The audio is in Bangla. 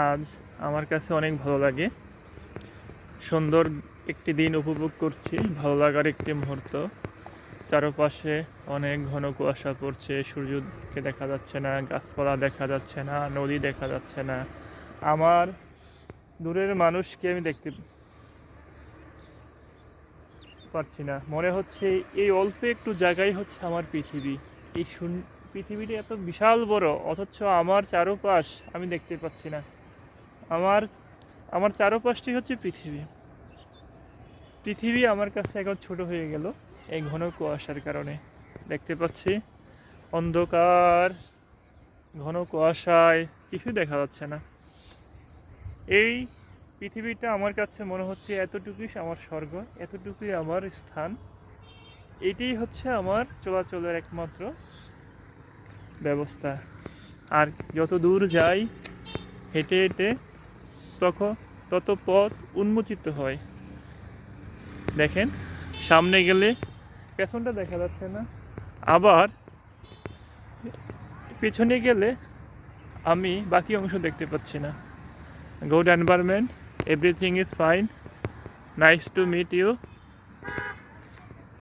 আজ আমার কাছে অনেক ভালো লাগে। সুন্দর একটি দিন উপভোগ করছি, ভালো লাগার একটি মুহূর্ত। চারপাশে অনেক ঘন কুয়াশা পড়ছে, সূর্যকে দেখা যাচ্ছে না, গাছপালা দেখা যাচ্ছে না, নদী দেখা যাচ্ছে না। আমার দূরের মানুষকে আমি দেখতে পাচ্ছি না। মনে হচ্ছে এই অল্প একটু জায়গায় হচ্ছে আমার পৃথিবী। এই পৃথিবীটা এত বিশাল বড়, অথচ আমার চারপাশ আমি দেখতে পাচ্ছি না। আমার আমার চারপাশটি হচ্ছে পৃথিবী। পৃথিবী আমার কাছে এখন ছোট হয়ে গেল এই ঘন কুয়াশার কারণে। দেখতে পাচ্ছি অন্ধকার, ঘন কুয়াশায় কিছু দেখা যাচ্ছে না। এই পৃথিবীটা আমার কাছে মনে হচ্ছে এতটুকুই আমার স্বর্গ, এতটুকুই আমার স্থান। এটাই হচ্ছে আমার চলাচলের একমাত্র ব্যবস্থা। আর যত দূর যাই হেঁটে হেঁটে তত পথ উন্মোচিত হয়। দেখেন, সামনে গেলে পেছনটা দেখা যাচ্ছে না, আবার পেছনে গেলে আমি বাকি অংশ দেখতে পাচ্ছি না। Good environment, everything is fine, nice to meet you.